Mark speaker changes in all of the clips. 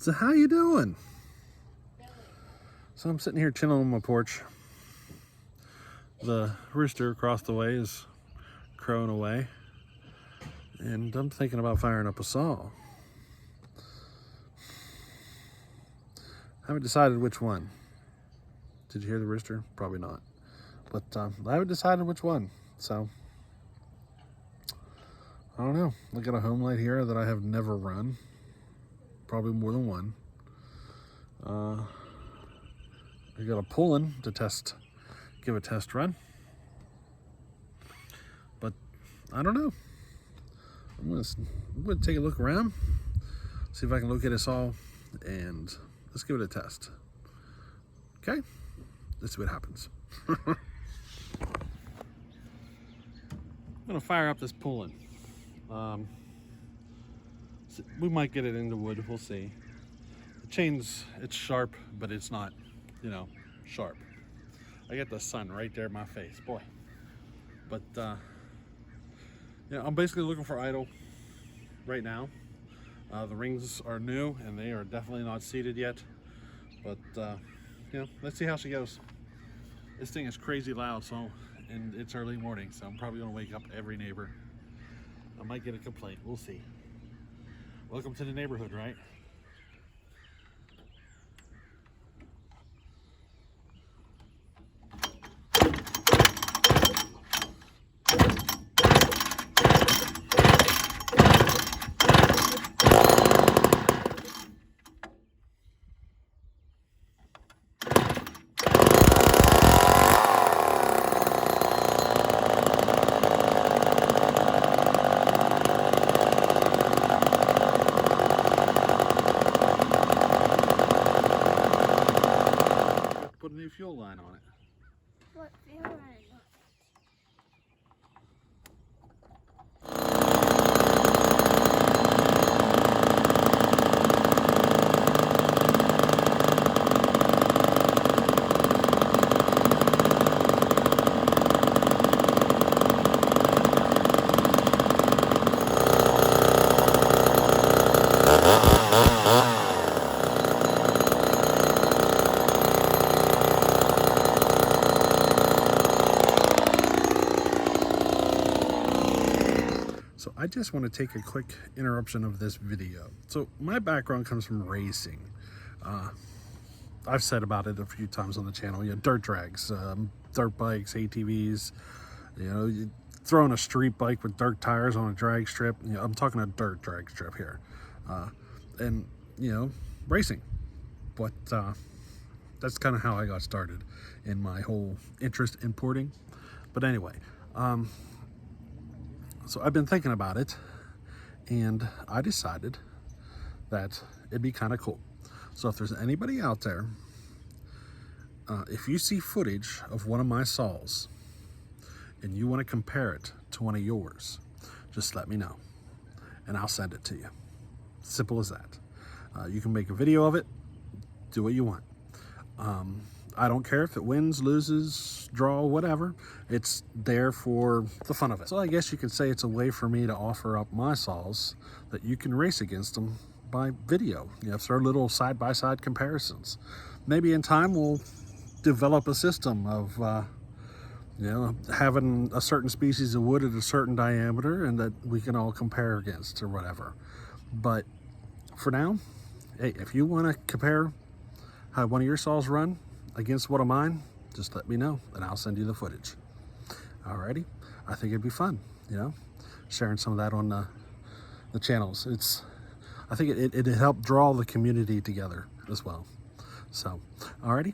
Speaker 1: So how you doing? So I'm sitting here chilling on my porch. The rooster across the way is crowing away, and I'm thinking about firing up a saw. I haven't decided which one. Did you hear the rooster? Probably not. But I haven't decided which one. So I don't know. I got a home light here that I have never run. Probably more than one. I got a Poulan to give a test run. But I don't know. I'm gonna take a look around, see if I can locate a saw, and let's give it a test. Okay? Let's see what happens. I'm gonna fire up this Poulan. We might get it into wood, we'll see. The chain's, it's sharp, but it's not, sharp. I got the sun right there in my face, boy. But, I'm basically looking for idle right now. The rings are new and they are definitely not seated yet. But, let's see how she goes. This thing is crazy loud, and it's early morning, so I'm probably gonna wake up every neighbor. I might get a complaint, we'll see. Welcome to the neighborhood, right? Put a new fuel line on it.
Speaker 2: What fuel line?
Speaker 1: So I just want to take a quick interruption of this video. So my background comes from racing. I've said about it a few times on the channel. Dirt drags, dirt bikes, ATVs. You throwing a street bike with dirt tires on a drag strip. I'm talking a dirt drag strip here, and racing. But that's kind of how I got started in my whole interest in porting. But anyway. So I've been thinking about it, and I decided that it'd be kind of cool. So if there's anybody out there, if you see footage of one of my saws and you want to compare it to one of yours, just let me know and I'll send it to you. Simple as that. You can make a video of it, do what you want. I don't care if it wins, loses, draw, whatever. It's there for the fun of it. So I guess you could say it's a way for me to offer up my saws that you can race against them by video. Throw little side-by-side comparisons. Maybe in time we'll develop a system of, having a certain species of wood at a certain diameter and that we can all compare against or whatever. But for now, hey, if you want to compare how one of your saws run against one of mine, just let me know and I'll send you the footage. Alrighty, I think it'd be fun, sharing some of that on the channels. I think it helped draw the community together as well. So, alrighty.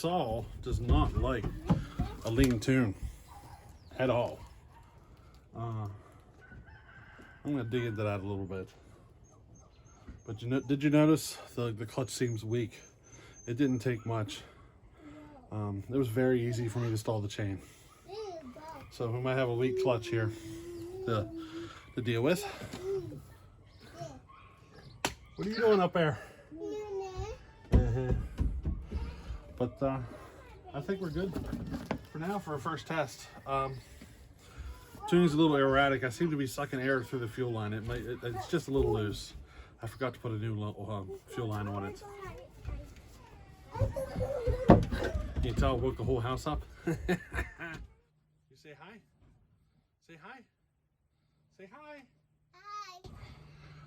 Speaker 1: saw does not like a lean tune at all. I'm gonna dig into that a little bit. But did you notice the clutch seems weak? It didn't take much. It was very easy for me to stall the chain. So we might have a weak clutch here to deal with. What are you doing up there? But I think we're good for now for a first test. Tuning's a little erratic. I seem to be sucking air through the fuel line. It's just a little loose. I forgot to put a new fuel line on it. Can you tell I woke the whole house up? You say hi? Say hi? Say hi? Hi.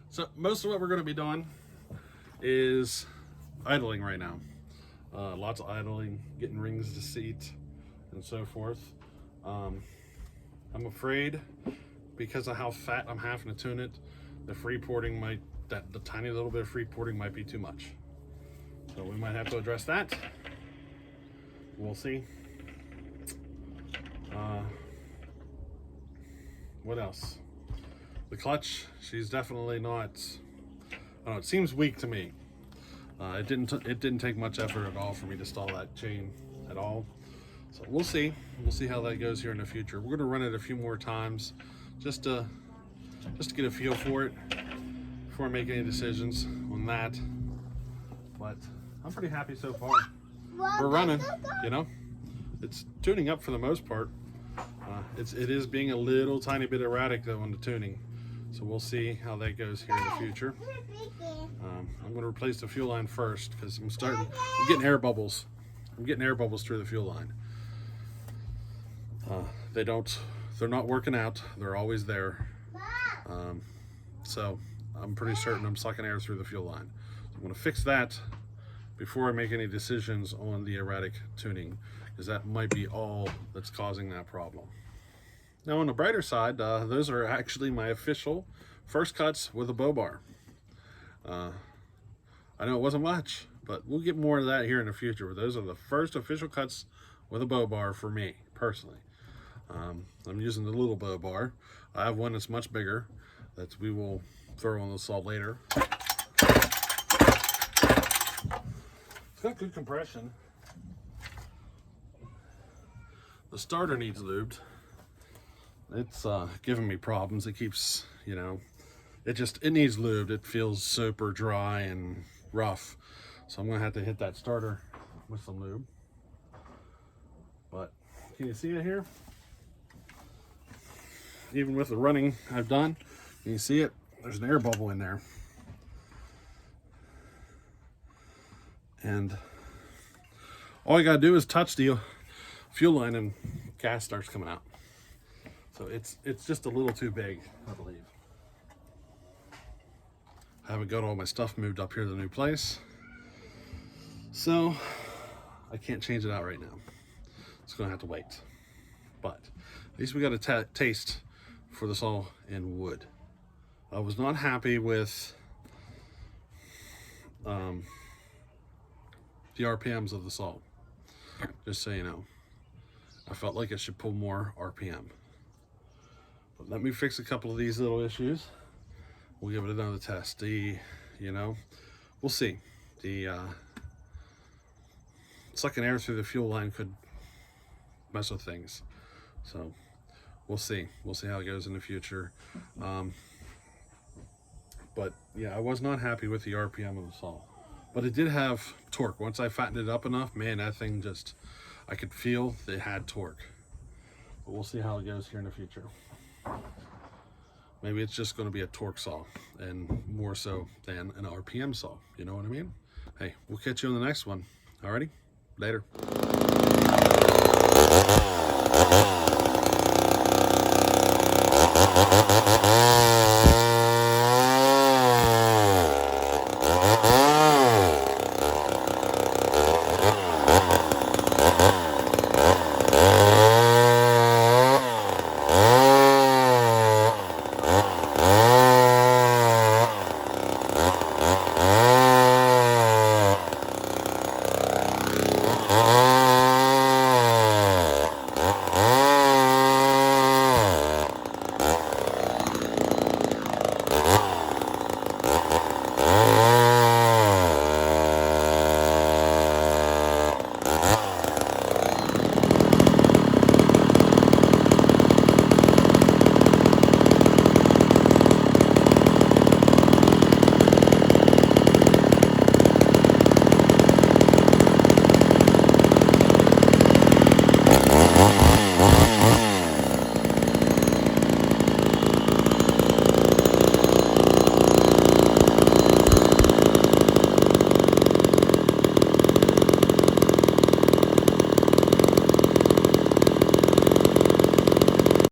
Speaker 1: So most of what we're going to be doing is idling right now. Lots of idling, getting rings to seat, and so forth. I'm afraid, because of how fat I'm having to tune it, the free porting the tiny little bit of free porting might be too much. So we might have to address that. We'll see. What else? The clutch, she's definitely not, I don't know, it seems weak to me. It didn't take much effort at all for me to stall that chain at all. So we'll see how that goes here in the future. We're going to run it a few more times just to get a feel for it before I make any decisions on that. But I'm pretty happy so far. We're running, you know. It's tuning up for the most part. It is being a little tiny bit erratic though on the tuning. So we'll see how that goes here in the future. I'm going to replace the fuel line first because I'm getting air bubbles. I'm getting air bubbles through the fuel line. They're not working out. They're always there. So I'm pretty certain I'm sucking air through the fuel line. So I'm going to fix that before I make any decisions on the erratic tuning, because that might be all that's causing that problem. Now on the brighter side, those are actually my official first cuts with a bow bar. I know it wasn't much, but we'll get more of that here in the future. But those are the first official cuts with a bow bar for me, personally. I'm using the little bow bar. I have one that's much bigger that we will throw on the saw later. It's got good compression. The starter needs lubed. It's giving me problems. It keeps, you know, it needs lubed. It feels super dry and rough. So I'm gonna have to hit that starter with some lube. But can you see it here? Even with the running I've done, can you see it? There's an air bubble in there. And all you gotta do is touch the fuel line and gas starts coming out. So it's just a little too big, I believe. I haven't got all my stuff moved up here to the new place, so I can't change it out right now. It's gonna have to wait. But at least we got a taste for the saw in wood. I was not happy with the RPMs of the saw, just so you know. I felt like it should pull more RPM. But let me fix a couple of these little issues. We'll give it another test. You know, we'll see. The sucking air through the fuel line could mess with things. So we'll see. We'll see how it goes in the future. But yeah, I was not happy with the RPM of the saw. But it did have torque. Once I fattened it up enough, man, that thing just, I could feel it had torque. But we'll see how it goes here in the future. Maybe it's just going to be a torque saw and more so than an RPM saw. You know what I mean? Hey, we'll catch you on the next one. Alrighty? Later.